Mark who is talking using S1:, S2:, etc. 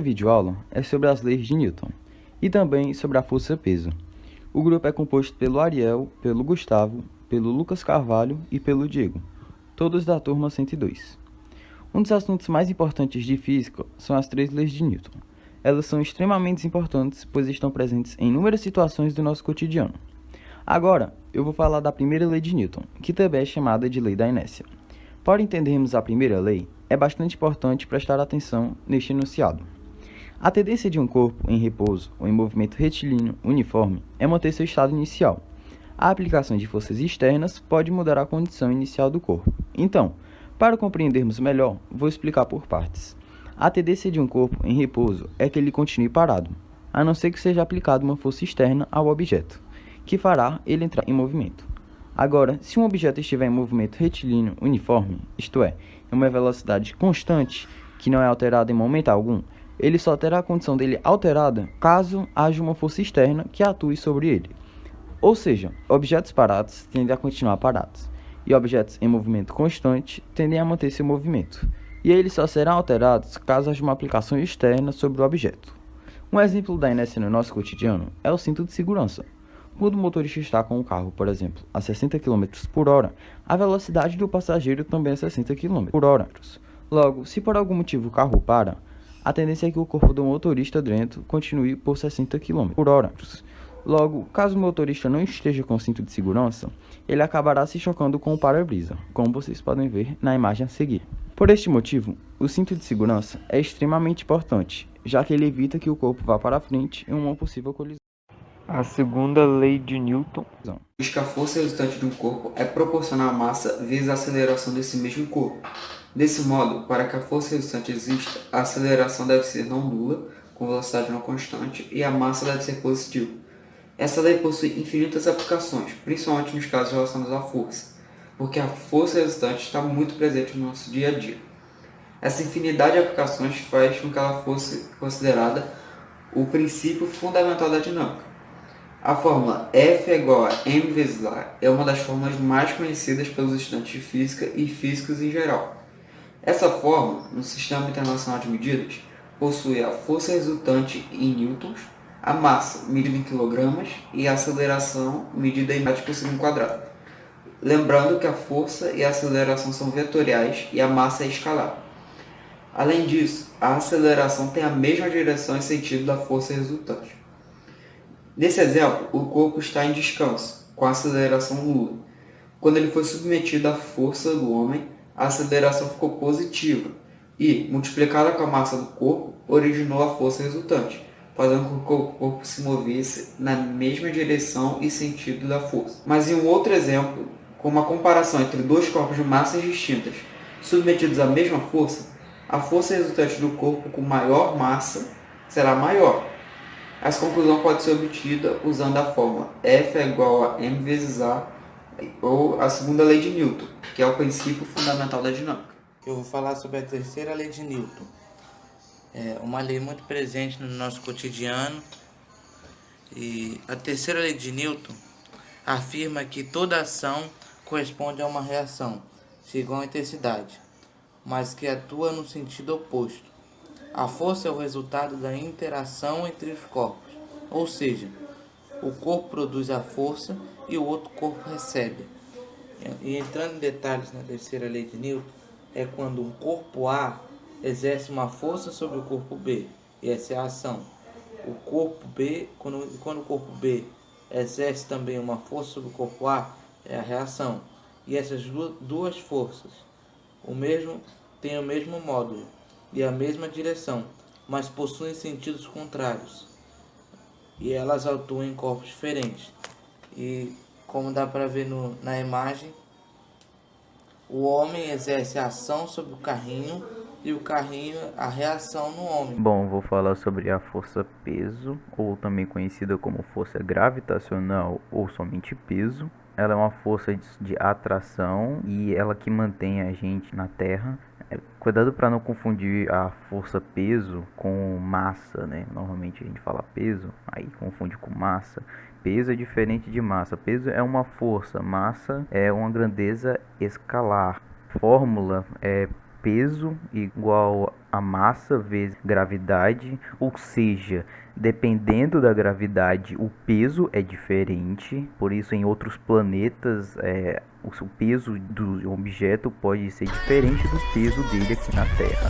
S1: videoaula é sobre as leis de Newton e também sobre a força-peso. O grupo é composto pelo Ariel, pelo Gustavo, pelo Lucas Carvalho e pelo Diego, todos da turma 102. Um dos assuntos mais importantes de física são as 3 leis de Newton. Elas são extremamente importantes, pois estão presentes em inúmeras situações do nosso cotidiano. Agora, eu vou falar da primeira lei de Newton, que também é chamada de lei da inércia. Para entendermos a primeira lei, é bastante importante prestar atenção neste enunciado. A tendência de um corpo em repouso ou em movimento retilíneo uniforme é manter seu estado inicial. A aplicação de forças externas pode mudar a condição inicial do corpo. Então, para compreendermos melhor, vou explicar por partes. A tendência de um corpo em repouso é que ele continue parado, a não ser que seja aplicada uma força externa ao objeto, que fará ele entrar em movimento. Agora, se um objeto estiver em movimento retilíneo uniforme, isto é, em uma velocidade constante, que não é alterada em momento algum, ele só terá a condição dele alterada caso haja uma força externa que atue sobre ele. Ou seja, objetos parados tendem a continuar parados, e objetos em movimento constante tendem a manter seu movimento, e eles só serão alterados caso haja uma aplicação externa sobre o objeto. Um exemplo da inércia no nosso cotidiano é o cinto de segurança. Quando o motorista está com o carro, por exemplo, a 60 km por hora, a velocidade do passageiro também é 60 km por hora. Logo, se por algum motivo o carro para, a tendência é que o corpo do motorista dentro continue por 60 km por hora. Logo, caso o motorista não esteja com o cinto de segurança, ele acabará se chocando com o para-brisa, como vocês podem ver na imagem a seguir. Por este motivo, o cinto de segurança é extremamente importante, já que ele evita que o corpo vá para frente em uma possível colisão. A segunda lei de Newton
S2: diz que a força resultante de um corpo é proporcional à massa vezes a aceleração desse mesmo corpo. Desse modo, para que a força resultante exista, a aceleração deve ser não nula, com velocidade não constante, e a massa deve ser positiva. Essa lei possui infinitas aplicações, principalmente nos casos relacionados à força, porque a força resultante está muito presente no nosso dia a dia. Essa infinidade de aplicações faz com que ela fosse considerada o princípio fundamental da dinâmica. A fórmula F é igual a m vezes A é uma das fórmulas mais conhecidas pelos estudantes de física e físicos em geral. Essa fórmula, no Sistema Internacional de Medidas, possui a força resultante em newtons, a massa medida em quilogramas e a aceleração medida em metros por segundo quadrado. Lembrando que a força e a aceleração são vetoriais e a massa é escalar. Além disso, a aceleração tem a mesma direção e sentido da força resultante. Nesse exemplo, o corpo está em descanso, com a aceleração nula. Quando ele foi submetido à força do homem, a aceleração ficou positiva e, multiplicada com a massa do corpo, originou a força resultante, fazendo com que o corpo se movesse na mesma direção e sentido da força. Mas em um outro exemplo, com uma comparação entre dois corpos de massas distintas, submetidos à mesma força, a força resultante do corpo com maior massa será maior. Essa conclusão pode ser obtida usando a fórmula F é igual a m vezes A, ou a segunda lei de Newton, que é o princípio fundamental da dinâmica.
S3: Eu vou falar sobre a terceira lei de Newton. É uma lei muito presente no nosso cotidiano. E a terceira lei de Newton afirma que toda ação corresponde a uma reação de igual intensidade, mas que atua no sentido oposto. A força é o resultado da interação entre os corpos, ou seja, o corpo produz a força e o outro corpo recebe. E entrando em detalhes na terceira lei de Newton, é quando um corpo A exerce uma força sobre o corpo B, e essa é a ação. O corpo B, quando o corpo B exerce também uma força sobre o corpo A, é a reação. E essas duas forças têm o mesmo módulo e a mesma direção, mas possuem sentidos contrários. E elas atuam em corpos diferentes. E como dá para ver na imagem, o homem exerce a ação sobre o carrinho e o carrinho a reação no homem.
S1: Bom, vou falar sobre a força-peso, ou também conhecida como força gravitacional ou somente peso. Ela é uma força de atração e ela que mantém a gente na Terra. Cuidado para não confundir a força-peso com massa, né? Normalmente a gente fala peso, aí confunde com massa. Peso é diferente de massa. Peso é uma força, massa é uma grandeza escalar. Fórmula é
S4: peso igual a massa vezes gravidade, ou seja, dependendo da gravidade, o peso é diferente. Por isso, em outros planetas, o peso do objeto pode ser diferente do peso dele aqui na Terra.